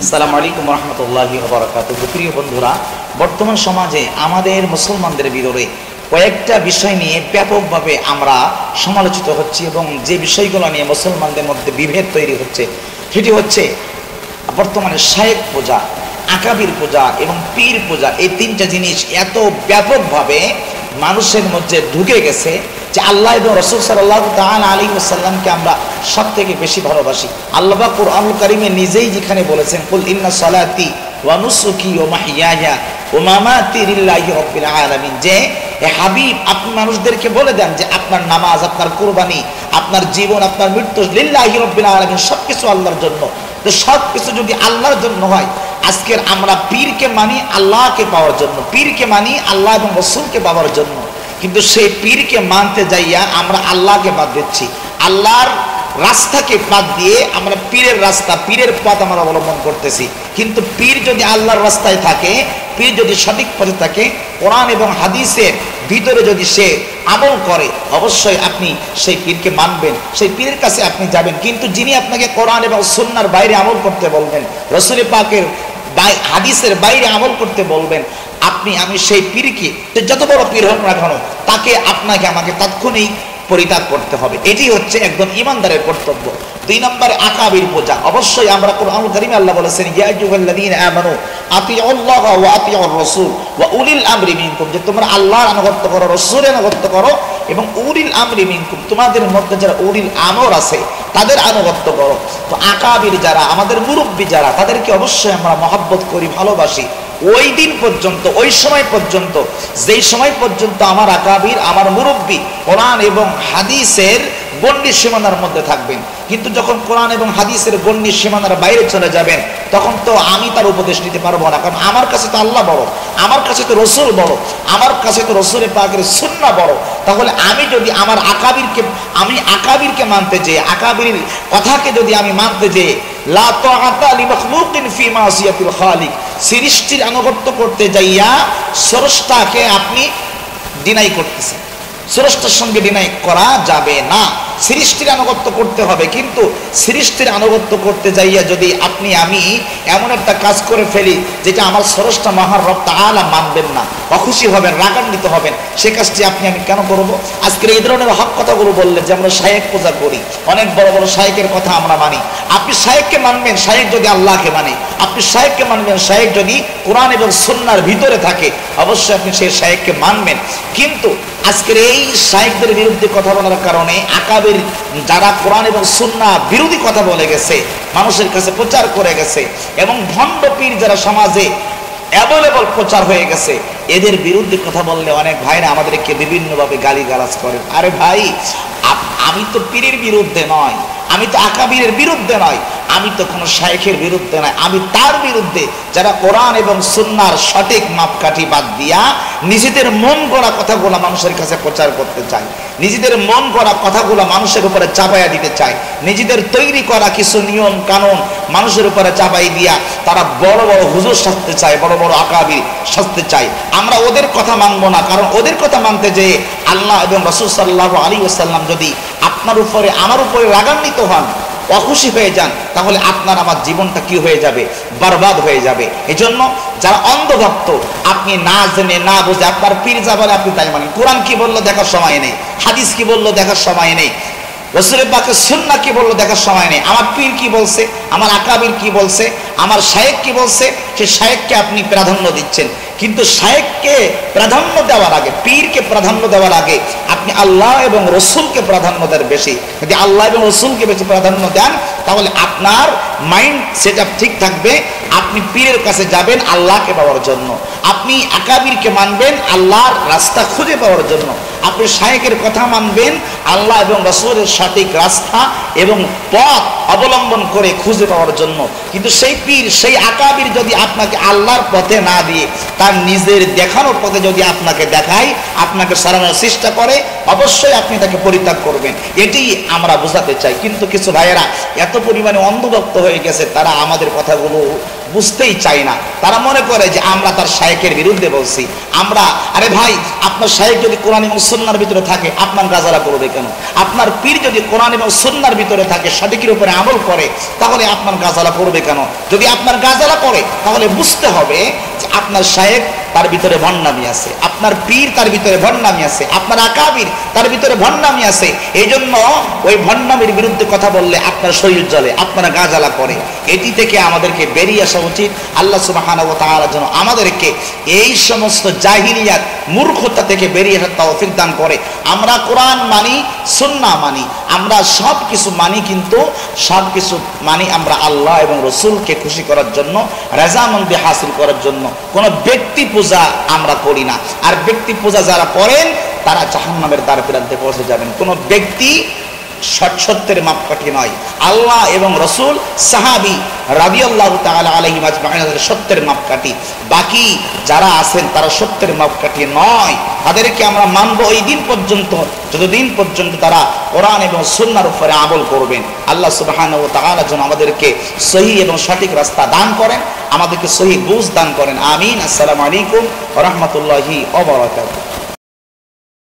আসসালামু আলাইকুম রহমতুল্লাহি ওয়া বারাকাতুহু। প্রিয় বন্ধুরা, বর্তমান সমাজে আমাদের মুসলমানদের ভিতরে কয়েকটা বিষয় নিয়ে ব্যাপকভাবে আমরা সমালোচিত হচ্ছি এবং যে বিষয়গুলো নিয়ে মুসলমানদের মধ্যে বিভেদ তৈরি হচ্ছে সেটি হচ্ছে বর্তমানে শায়েখ পূজা, আকাবির পূজা এবং পীর পূজা। এই তিনটা জিনিস এত ব্যাপকভাবে মানুষের মধ্যে ঢুকে গেছে যে আল্লাহ এবং রাসূল সাল্লাল্লাহু তাআলা আলাইহি ওয়াসাল্লামকে আমরা সব থেকে বেশি ভালোবাসি। আল্লাহ পাক কুরআনুল কারীমে নিজেই যেখানে বলেছেন, কুল ইন্না সালাতি ওয়া নুসুকি ওয়া মাহইয়ায়া ওয়া মামাতি লিল্লাহি রাব্বিল আলামিন, যে হে হাবিব আপনি মানুষদেরকে বলে দেন যে আপনার নামাজ, আপনার কুরবানি, আপনার জীবন, আপনার মৃত্যু লিল্লাহি রাব্বিল আলামিন, সবকিছু আল্লাহর জন্য। তো সব কিছু যদি আল্লাহর জন্য হয়, আজকের আমরা পীরকে মানি আল্লাহকে পাওয়ার জন্য, পীরকে মানি আল্লাহ এবং রাসূলকে পাওয়ার জন্য, কিন্তু সেই পীরকে মানতে যাইয়া আমরা আল্লাহকে বাদ দিচ্ছি, আল্লাহর রাস্তাকে বাদ দিয়ে আমরা পীরের রাস্তা, পীরের পথ আমরা অবলম্বন করতেছি। কিন্তু পীর যদি আল্লাহর রাস্তায় থাকে, পীর যদি সঠিক পথে থাকে, কোরআন এবং হাদিসের ভিতরে যদি সে আমল করে, অবশ্যই আপনি সেই পীরকে মানবেন, সেই পীরের কাছে আপনি যাবেন। কিন্তু যিনি আপনাকে কোরআন এবং সুন্নাহর বাইরে আমল করতে বলবেন, রাসূল পাকের হাদিসের বাইরে আমল করতে বলবেন, আমি সেই পীরকে, যত বড় পীর হোক না কেন, তাকে আপনাকে আমাকে তাৎক্ষণিক পরিত্যাগ করতে হবে। এটি হচ্ছে একদম ইমানদারের কর্তব্য। 2 নম্বরে আকাবির পূজা। অবশ্যই আমরা কোরআনুল কারীমে আল্লাহ বলেছেন, ইয়া আইয়ুহাল্লাযীনা আমানু আতিউল্লাহ ওয়া আতিউর রাসূল ওয়া উলিল আমরি মিনকুম, যে তোমরা আল্লাহর আনুগত্য করো, রাসূলের আনুগত্য করো এবং উলিল আমরি মিনকুম, তোমাদের মধ্যে যারা উলিল আমর আছে তাদের আনুগত্য করো। তো আকাবির যারা, আমাদের মুরব্বি যারা, তাদেরকে অবশ্যই আমরা মহব্বত করি, ভালোবাসি। ওই দিন পর্যন্ত, ওই সময় পর্যন্ত, যেই সময় পর্যন্ত আমার আকাবির, আমার মুরব্বি কোরআন এবং হাদিসের গণ্ডি সীমানার মধ্যে থাকবেন। কিন্তু যখন কোরআন এবং হাদিসের গণ্ডি সীমানার বাইরে চলে যাবেন, তখন তো আমি তার উপদেশ নিতে পারবো না, কারণ আমার কাছে তো আল্লাহ বড়, আমার কাছে তো রাসূল বড়, আমার কাছে তো রাসূলের পাকের সুন্নাহ বড়। তাহলে আমি যদি আমার আকাবিরকে মানতে যে, আকাবির কথাকে যদি আমি মানতে যে, লা তাআতা লিমাখলুকিন ফি মাসিয়াতিল খালিক, সৃষ্টির আনুগত্য করতে যাইয়া স্রষ্টাকে আপনি ডিনাই করতেছেন, স্রষ্টার সঙ্গে ডিনাই করা যাবে না। সৃষ্টির আনুগত্য করতে হবে, কিন্তু সৃষ্টির আনুগত্য করতে যাইয়া যদি আমি এমন একটা কাজ করে ফেলি যেটা আমার স্রষ্টা মহান রব তাআলা মানবেন না, অখুশি হবেন, রাগান্বিত হবেন, সে কাজটি আমি কেন করব? আজকের এই ধরনের হক কথাগুলো বললে যে আমরা শায়েখ পূজা করি, অনেক বড় বড় শায়েখের কথা আমরা মানি। আপনি শায়েখকে মানবেন, শায়েখ যদি আল্লাহকে মানে, আপনি শায়েখকে মানবেন, শায়েখ যদি কোরআন এবং সুন্নাহর ভিতরে থাকে, অবশ্যই আপনি সেই শায়েখকে মানবেন। কিন্তু আজকের এই শায়েখদের বিরুদ্ধে কথা বলার কারণে আকাবির যারা কোরআন এবং সুন্নাহ বিরোধী কথা বলে গেছে, মানুষের কাছে প্রচার করে গেছে, এবং ভণ্ড পীর যারা সমাজে অ্যাভেলেবল প্রচার হয়ে গেছে, এদের বিরুদ্ধে কথা বললে অনেক ভাইরা আমাদেরকে বিভিন্নভাবে গালিগালাজ করেন। আরে ভাই, আমি তো পীরের বিরুদ্ধে নয়, আমি তো আকাবিরের বিরুদ্ধে নয়, আমি তো কোনো শায়েখের বিরুদ্ধে নয়, আমি তার বিরুদ্ধে যারা কোরআন এবং সুন্নাহর সঠিক মাপকাঠি বাদ দিয়া নিজেদের মন গড়া কথাগুলো মানুষের কাছে প্রচার করতে চায়, নিজেদের মন গড়া কথাগুলো মানুষের উপরে চাপাইয়া দিতে চায়, নিজেদের তৈরি করা কিছু নিয়ম কানুন মানুষের উপরে চাপাই দিয়া তারা বড় বড় হুজুর সাজতে চায়, বড় বড় আকাবির সাজতে চায়। আমরা ওদের কথা মানবো না, কারণ ওদের কথা মানতে যে আল্লাহ এবং রাসূল সাল্লাল্লাহু আলাইহি ওয়াসাল্লাম যদি আপনার উপরে, আমার উপরে রাগান্বিত হন, অখুশি হয়ে যান, তাহলে আপনার আমার জীবনটা কি হয়ে যাবে? বরবাদ হয়ে যাবে। এই জন্য যারা অন্ধভক্ত, আপনি না জেনে না বুঝে আপনার পীর যা বলে আপনি তাই মানেন। কোরআন কি বললো দেখার সময় নেই, হাদিস কি বললো দেখার সময় নেই, রাসূলের পাকের সুন্নাহ কি বললো দেখার সময় নেই। আমার পীর কি বলছে, আমার আকাবির কি বলছে, আমার শায়েখ কি বলছে, সেই শায়েখকে আপনি প্রাধান্য দিচ্ছেন। কিন্তু শায়েখকে প্রাধান্য দেওয়ার আগে, পীরকে প্রাধান্য দেওয়ার আগে আপনি আল্লাহ এবং রাসূলকে প্রাধান্য দেন বেশি। যদি আল্লাহ এবং রাসূলকে বেশি প্রাধান্য দেন, তাহলে আপনার মাইন্ড সেটআপ ঠিক থাকবে। আপনি পীরের কাছে যাবেন আল্লাহকে পাওয়ার জন্য, আপনি আকাবিরকে মানবেন আল্লাহর রাস্তা খুঁজে পাওয়ার জন্য, আপনি শায়েখের কথা মানবেন আল্লাহ এবং রাসূলের সঠিক রাস্তা এবং পথ অবলম্বন করে খুঁজে পাওয়ার জন্য। কিন্তু সেই পীর, সেই আকাবির যদি আপনাকে আল্লাহর পথে না দিয়ে তার নিজের দেখানো পথে যদি আপনাকে দেখায়, আপনাকে সরানোর চেষ্টা করে, অবশ্যই আপনি তাকে পরিত্যাগ করবেন। এটি আমরা বোঝাতে চাই। কিন্তু কিছু ভাইয়েরা এত পরিমাণে অন্ধভক্ত হয়ে গেছে, তারা আমাদের কথাগুলো বুঝতেই চায় না। তারা মনে করে যে আমরা তার শায়েখের বিরুদ্ধে বলছি। আরে ভাই, আপনার শায়েখ যদি কোরআন এবং সুন্নাহর ভিতরে থাকে, আপনার গাজালা করবে কেন? আপনার পীর যদি কোরআন এবং সুন্নাহর ভিতরে থাকে, সঠিকের উপরে আমল করে, তাহলে আপনার গাজালা করবে কেন? যদি আপনার গাজালা করে তাহলে বুঝতে হবে যে আপনার শায়েখ তার ভিতরে ভণ্ডামি আছে, আপনার পীর তার ভিতরে ভণ্ডামি আছে, আপনার আকাবির তার ভিতরে ভণ্ডামি আছে। এই জন্য ওই ভণ্ডামির বিরুদ্ধে কথা বললে আপনার শরীর জ্বলে, আপনারা গাজালা করে। এটি থেকে আমাদেরকে বেরিয়ে আসা উচিত। আল্লাহ সুবহানাহু ওয়া তাআলা যেন আমাদেরকে এই সমস্ত জাহিলিয়াত মূর্খতা থেকে বেরিয়ে আসার তৌফিক দান করে। আমরা কোরআন মানি, সুন্নাহ মানি, আমরা সব কিছু মানি, কিন্তু সব কিছু মানি আমরা আল্লাহ এবং রসুলকে খুশি করার জন্য, রাজামন্দি হাসিল করার জন্য। কোনো ব্যক্তি পূজা আমরা করি না। আর ব্যক্তি পূজা যারা করেন তারা জাহান্নামের দ্বার প্রান্তে পৌঁছে যাবেন। কোনো ব্যক্তি সত্যের মাপকাঠি নয়। আল্লাহ এবং রসুল, সাহাবী রাদিয়াল্লাহু তাআলা আলাইহিম আজমাইন সত্যের মাপকাঠি। বাকি যারা আছেন তারা সত্যের মাপকাঠি নয়। তাদেরকে আমরা মানব ওই দিন পর্যন্ত, যতদিন পর্যন্ত তারা কোরআন এবং সুন্নাহর উপরে আমল করবেন। আল্লাহ সুবহানাহু ওয়া তাআলা যেন আমাদেরকে সহিহ এবং সঠিক রাস্তা দান করেন, আমাদেরকে সহিহ বুঝ দান করেন। আমিন। আসসালামু আলাইকুম ওয়া রাহমাতুল্লাহি ওয়া বারাকাতুহু।